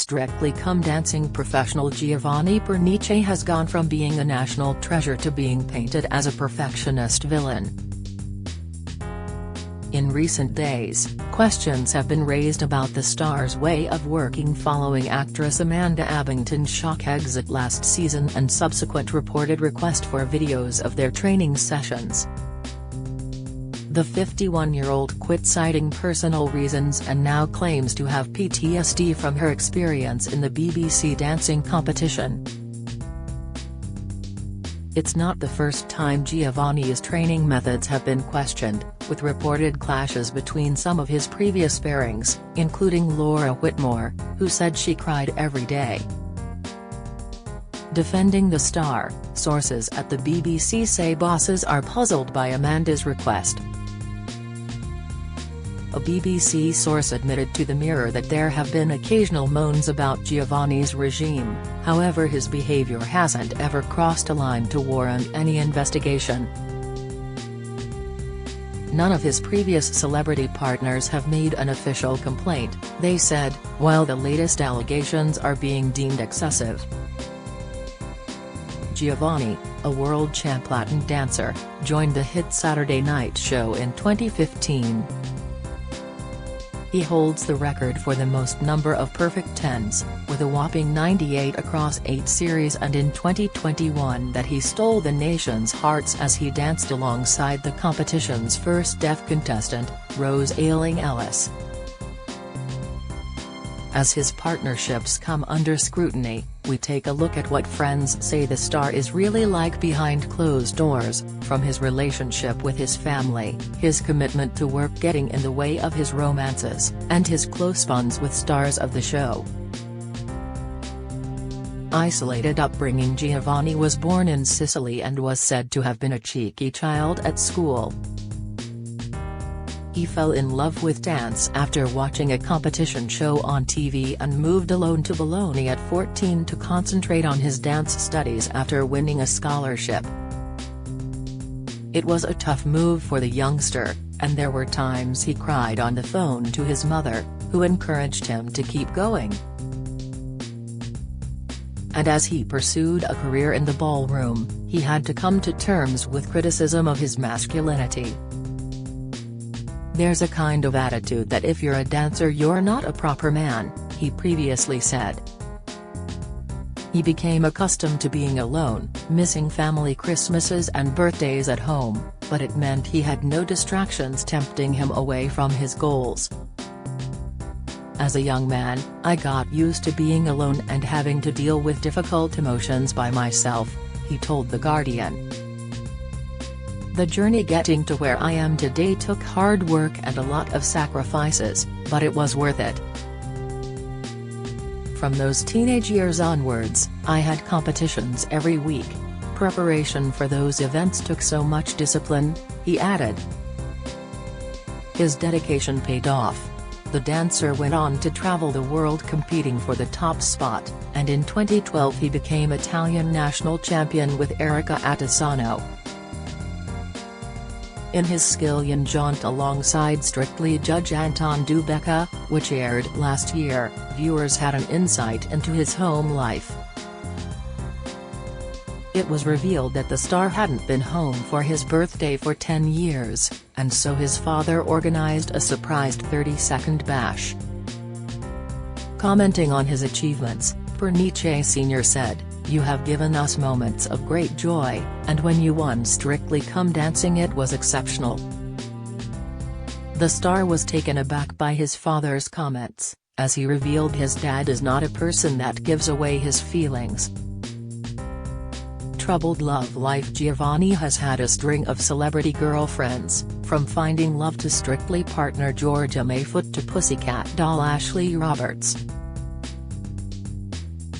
Strictly Come Dancing professional Giovanni Pernice has gone from being a national treasure to being painted as a perfectionist villain. In recent days, questions have been raised about the star's way of working following actress Amanda Abbington's shock exit last season and subsequent reported request for videos of their training sessions. The 51-year-old quit citing personal reasons and now claims to have PTSD from her experience in the BBC dancing competition. It's not the first time Giovanni's training methods have been questioned, with reported clashes between some of his previous pairings, including Laura Whitmore, who said she cried every day. Defending the star, sources at the BBC say bosses are puzzled by Amanda's request. A BBC source admitted to the Mirror that there have been occasional moans about Giovanni's regime, however his behaviour hasn't ever crossed a line to warrant any investigation. None of his previous celebrity partners have made an official complaint, they said, while the latest allegations are being deemed excessive. Giovanni, a world champ Latin dancer, joined the hit Saturday Night Show in 2015. He holds the record for the most number of perfect tens, with a whopping 98 across 8 series, and in 2021 that he stole the nation's hearts as he danced alongside the competition's first deaf contestant, Rose Ayling-Ellis. As his partnerships come under scrutiny, we take a look at what friends say the star is really like behind closed doors, from his relationship with his family, his commitment to work getting in the way of his romances, and his close bonds with stars of the show. Isolated upbringing. Giovanni was born in Sicily and was said to have been a cheeky child at school. He fell in love with dance after watching a competition show on TV and moved alone to Bologna at 14 to concentrate on his dance studies after winning a scholarship. It was a tough move for the youngster, and there were times he cried on the phone to his mother, who encouraged him to keep going. And as he pursued a career in the ballroom, he had to come to terms with criticism of his masculinity. "There's a kind of attitude that if you're a dancer you're not a proper man," he previously said. He became accustomed to being alone, missing family Christmases and birthdays at home, but it meant he had no distractions tempting him away from his goals. "As a young man, I got used to being alone and having to deal with difficult emotions by myself," he told The Guardian. "The journey getting to where I am today took hard work and a lot of sacrifices, but it was worth it. From those teenage years onwards, I had competitions every week. Preparation for those events took so much discipline," he added. His dedication paid off. The dancer went on to travel the world competing for the top spot, and in 2012 he became Italian national champion with Erika Attisano. In his Scillion jaunt alongside Strictly judge Anton Dubecca, which aired last year, viewers had an insight into his home life. It was revealed that the star hadn't been home for his birthday for 10 years, and so his father organized a surprised 30-second bash. Commenting on his achievements, Pernice Sr. said, "You have given us moments of great joy, and when you won Strictly Come Dancing it was exceptional." The star was taken aback by his father's comments, as he revealed his dad is not a person that gives away his feelings. Troubled love life. Giovanni has had a string of celebrity girlfriends, from Finding Love to Strictly partner Georgia Mayfoot to Pussycat doll Ashley Roberts.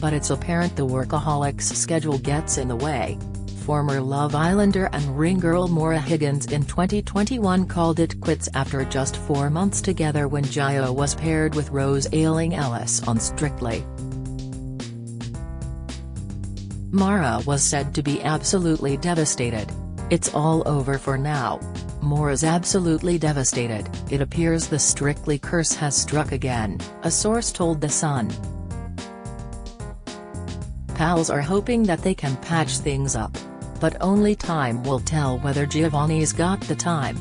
But it's apparent the workaholic's schedule gets in the way. Former Love Islander and Ring girl Maura Higgins in 2021 called it quits after just 4 months together when Gio was paired with Rose Ayling-Ellis on Strictly. Maura was said to be absolutely devastated. "It's all over for now. Maura's absolutely devastated. It appears the Strictly curse has struck again," a source told The Sun. pals are hoping that they can patch things up. But only time will tell whether Giovanni's got the time.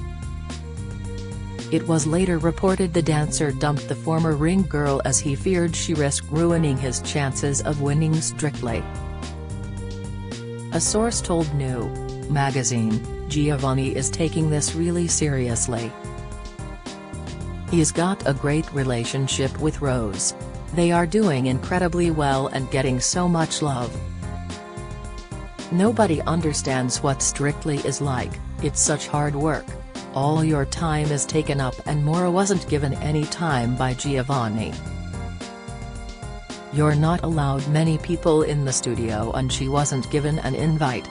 It was later reported the dancer dumped the former ring girl as he feared she risked ruining his chances of winning Strictly. A source told New magazine, Giovanni is taking this really seriously. He's got a great relationship with Rose. They are doing incredibly well and getting so much love. Nobody understands what Strictly is like, it's such hard work. All your time is taken up and Maura wasn't given any time by Giovanni. You're not allowed many people in the studio and she wasn't given an invite.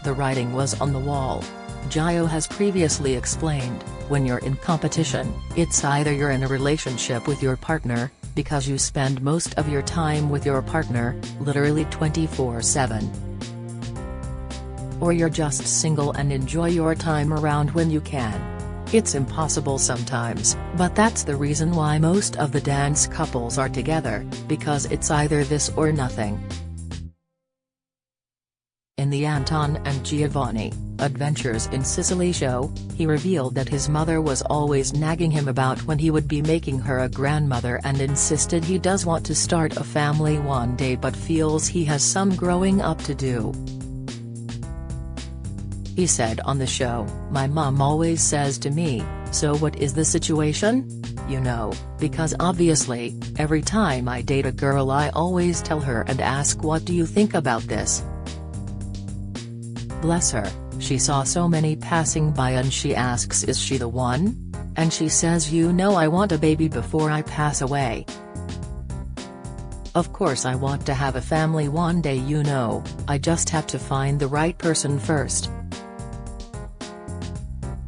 The writing was on the wall. Gio has previously explained, when you're in competition, it's either you're in a relationship with your partner, because you spend most of your time with your partner, literally 24/7. Or you're just single and enjoy your time around when you can. It's impossible sometimes, but that's the reason why most of the dance couples are together, because it's either this or nothing. In the Anton and Giovanni Adventures in Sicily show, he revealed that his mother was always nagging him about when he would be making her a grandmother and insisted he does want to start a family one day but feels he has some growing up to do. He said on the show, "My mom always says to me, so what is the situation? You know, because obviously, every time I date a girl I always tell her and ask what do you think about this? Bless her, she saw so many passing by and she asks is she the one? And she says you know I want a baby before I pass away. Of course I want to have a family one day, you know, I just have to find the right person first.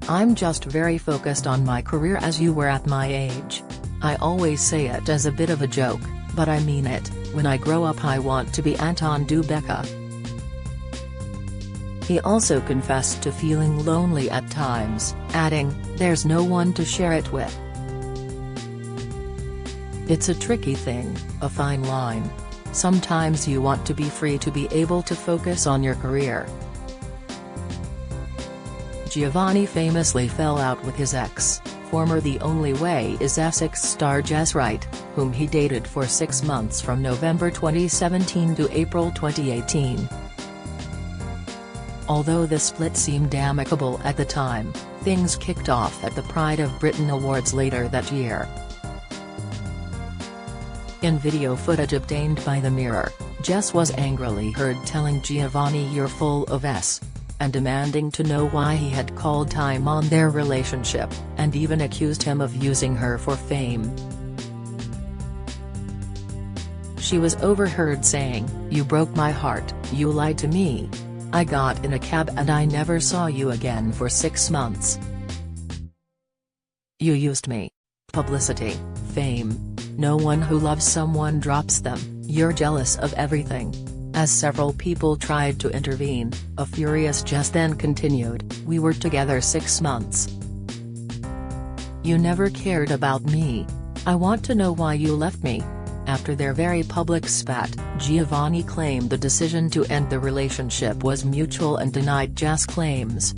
I'm just very focused on my career as you were at my age. I always say it as a bit of a joke, but I mean it, when I grow up I want to be Anton Dubecca." He also confessed to feeling lonely at times, adding, "There's no one to share it with." It's a tricky thing, a fine line. Sometimes you want to be free to be able to focus on your career. Giovanni famously fell out with his ex, former The Only Way Is Essex star Jess Wright, whom he dated for 6 months from November 2017 to April 2018. Although the split seemed amicable at the time, things kicked off at the Pride of Britain Awards later that year. In video footage obtained by The Mirror, Jess was angrily heard telling Giovanni "you're full of S," and demanding to know why he had called time on their relationship, and even accused him of using her for fame. She was overheard saying, "You broke my heart, you lied to me. I got in a cab and I never saw you again for 6 months. You used me. Publicity, fame. No one who loves someone drops them, you're jealous of everything." As several people tried to intervene, a furious Jess then continued, "We were together 6 months. You never cared about me. I want to know why you left me." After their very public spat, Giovanni claimed the decision to end the relationship was mutual and denied Jess' claims.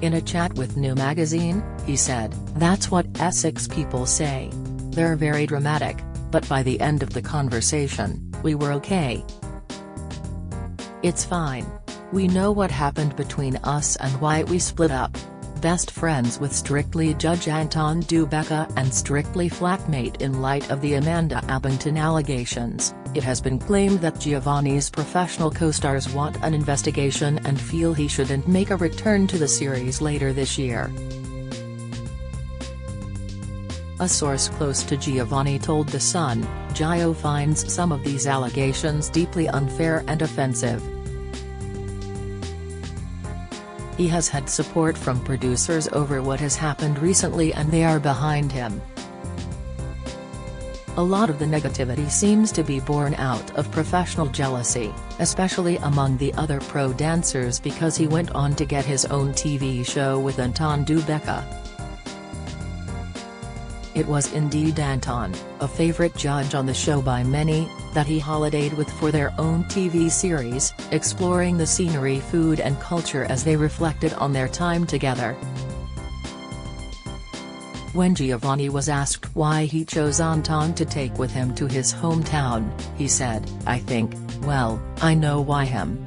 In a chat with New magazine, he said, "That's what Essex people say. They're very dramatic, but by the end of the conversation, we were okay. It's fine. We know what happened between us and why we split up. Best friends with Strictly judge Anton Dubecca and Strictly flatmate in light of the Amanda Abbington allegations." It has been claimed that Giovanni's professional co-stars want an investigation and feel he shouldn't make a return to the series later this year. A source close to Giovanni told The Sun, "Gio finds some of these allegations deeply unfair and offensive. He has had support from producers over what has happened recently and they are behind him. A lot of the negativity seems to be born out of professional jealousy, especially among the other pro dancers because he went on to get his own TV show with Anton Dubecca. It was indeed Anton, a favorite judge on the show by many, that he holidayed with for their own TV series, exploring the scenery, food and culture as they reflected on their time together. When Giovanni was asked why he chose Anton to take with him to his hometown, he said, "I think, well, I know why him.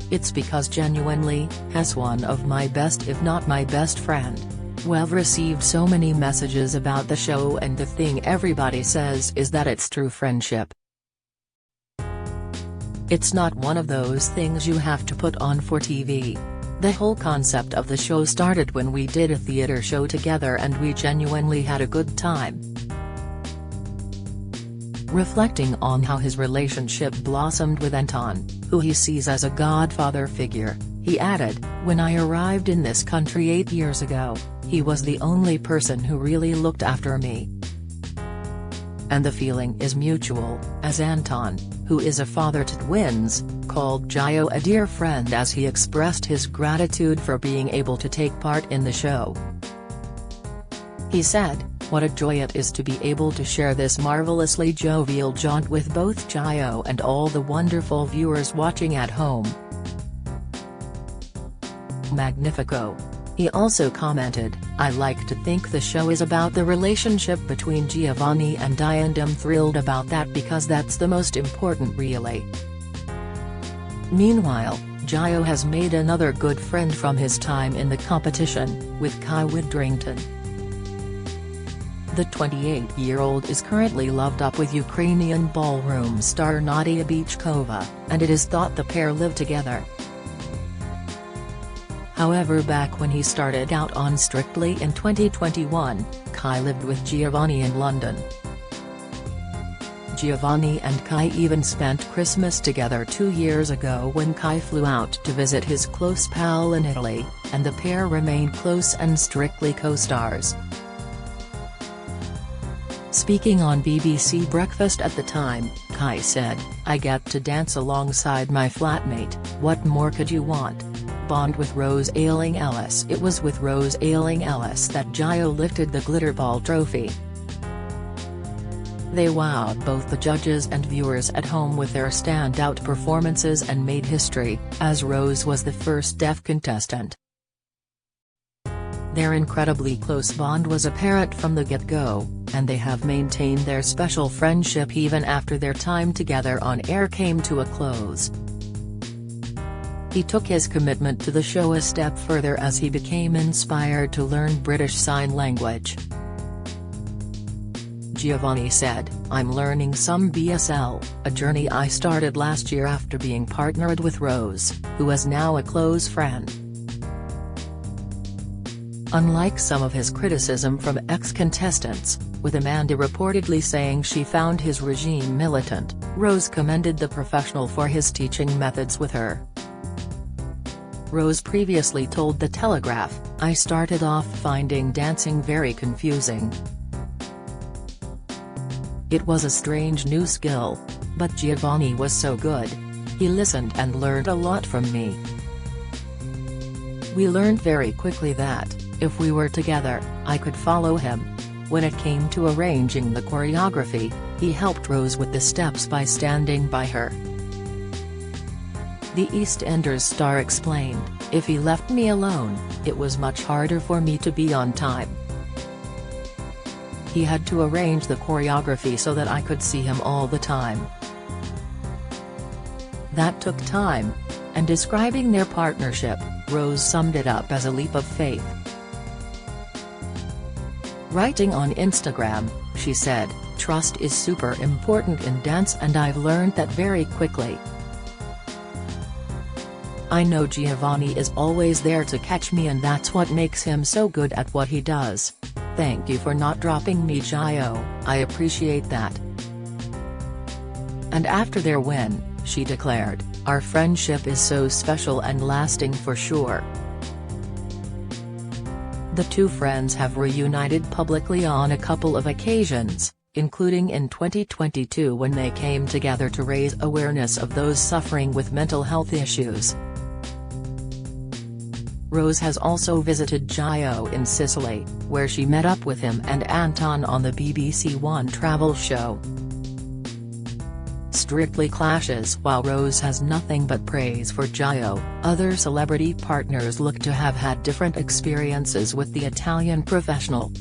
It's because genuinely, as one of my best if not my best friend. We've received so many messages about the show and the thing everybody says is that it's true friendship. It's not one of those things you have to put on for TV. The whole concept of the show started when we did a theater show together and we genuinely had a good time." Reflecting on how his relationship blossomed with Anton, who he sees as a godfather figure, he added, "When I arrived in this country 8 years ago, he was the only person who really looked after me. And the feeling is mutual, as Anton, who is a father to twins, called Gio a dear friend as he expressed his gratitude for being able to take part in the show. He said, "What a joy it is to be able to share this marvelously jovial jaunt with both Gio and all the wonderful viewers watching at home. Magnifico." He also commented, "I like to think the show is about the relationship between Giovanni and I and I'm thrilled about that because that's the most important really." Meanwhile, Gio has made another good friend from his time in the competition, with Kai Widrington. The 28-year-old is currently loved up with Ukrainian ballroom star Nadia Bichkova, and it is thought the pair live together. However, back when he started out on Strictly in 2021, Kai lived with Giovanni in London. Giovanni and Kai even spent Christmas together 2 years ago when Kai flew out to visit his close pal in Italy, and the pair remain close and Strictly co-stars. Speaking on BBC Breakfast at the time, Kai said, "I get to dance alongside my flatmate, what more could you want? Bond with Rose Ayling-Ellis." It was with Rose Ayling-Ellis that Gio lifted the Glitterball trophy. They wowed both the judges and viewers at home with their standout performances and made history, as Rose was the first deaf contestant. Their incredibly close bond was apparent from the get-go, and they have maintained their special friendship even after their time together on air came to a close. He took his commitment to the show a step further as he became inspired to learn British Sign Language. Giovanni said, "I'm learning some BSL, a journey I started last year after being partnered with Rose, who is now a close friend." Unlike some of his criticism from ex-contestants, with Amanda reportedly saying she found his regime militant, Rose commended the professional for his teaching methods with her. Rose previously told The Telegraph, "I started off finding dancing very confusing. It was a strange new skill. But Giovanni was so good. He listened and learned a lot from me. We learned very quickly that, if we were together, I could follow him. When it came to arranging the choreography, he helped Rose with the steps by standing by her." The EastEnders star explained, "If he left me alone, it was much harder for me to be on time. He had to arrange the choreography so that I could see him all the time. That took time." And describing their partnership, Rose summed it up as a leap of faith. Writing on Instagram, she said, "Trust is super important in dance and I've learned that very quickly. I know Giovanni is always there to catch me and that's what makes him so good at what he does. Thank you for not dropping me, Gio, I appreciate that." And after their win, she declared, "Our friendship is so special and lasting for sure." The two friends have reunited publicly on a couple of occasions, including in 2022 when they came together to raise awareness of those suffering with mental health issues. Rose has also visited Gio in Sicily, where she met up with him and Anton on the BBC One travel show. strictly clashes. While Rose has nothing but praise for Gio, other celebrity partners look to have had different experiences with the Italian professional.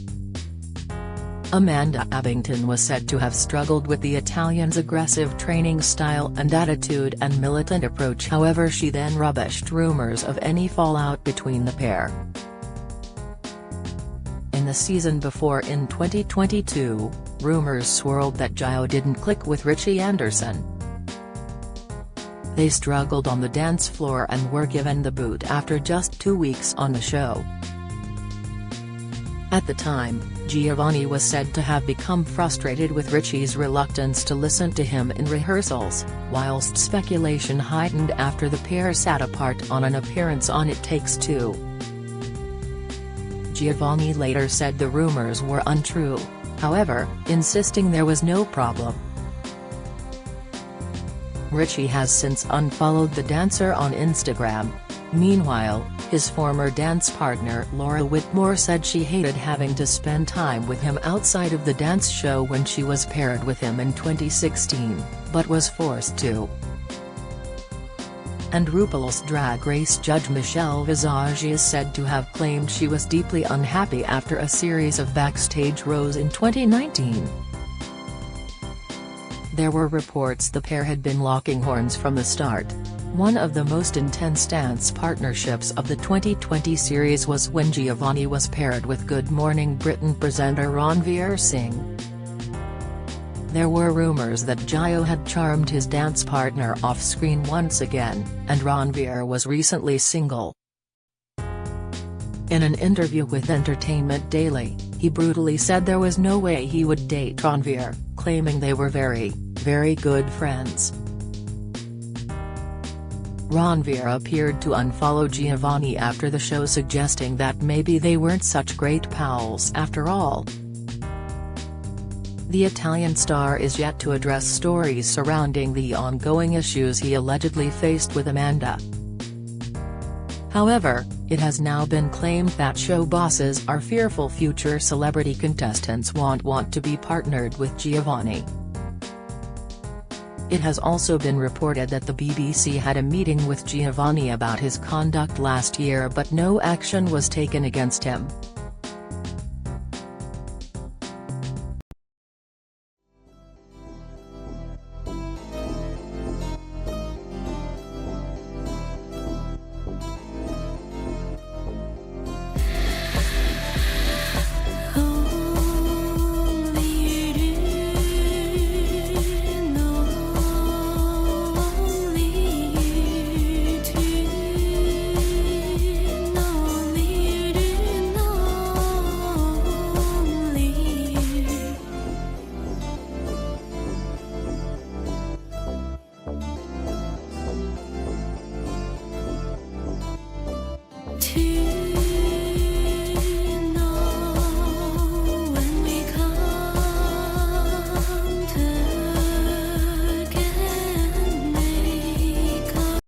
Amanda Abington was said to have struggled with the Italian's aggressive training style and attitude and militant approach. However, she then rubbished rumors of any fallout between the pair. In the season before, in 2022, rumors swirled that Gio didn't click with Richie Anderson. They struggled on the dance floor and were given the boot after just 2 weeks on the show. At the time, Giovanni was said to have become frustrated with Richie's reluctance to listen to him in rehearsals, whilst speculation heightened after the pair sat apart on an appearance on It Takes Two. Giovanni later said the rumors were untrue, however, insisting there was no problem. Richie has since unfollowed the dancer on Instagram. Meanwhile, his former dance partner Laura Whitmore said she hated having to spend time with him outside of the dance show when she was paired with him in 2016, but was forced to. And RuPaul's Drag Race judge Michelle Visage is said to have claimed she was deeply unhappy after a series of backstage rows in 2019. There were reports the pair had been locking horns from the start. One of the most intense dance partnerships of the 2020 series was when Giovanni was paired with Good Morning Britain presenter Ranveer Singh. There were rumors that Gio had charmed his dance partner off-screen once again, and Ranveer was recently single. In an interview with Entertainment Daily, he brutally said there was no way he would date Ranveer, claiming they were very, very good friends. Ranveer appeared to unfollow Giovanni after the show, suggesting that maybe they weren't such great pals after all. The Italian star is yet to address stories surrounding the ongoing issues he allegedly faced with Amanda. However, it has now been claimed that show bosses are fearful future celebrity contestants won't want to be partnered with Giovanni. It has also been reported that the BBC had a meeting with Giovanni about his conduct last year, but no action was taken against him.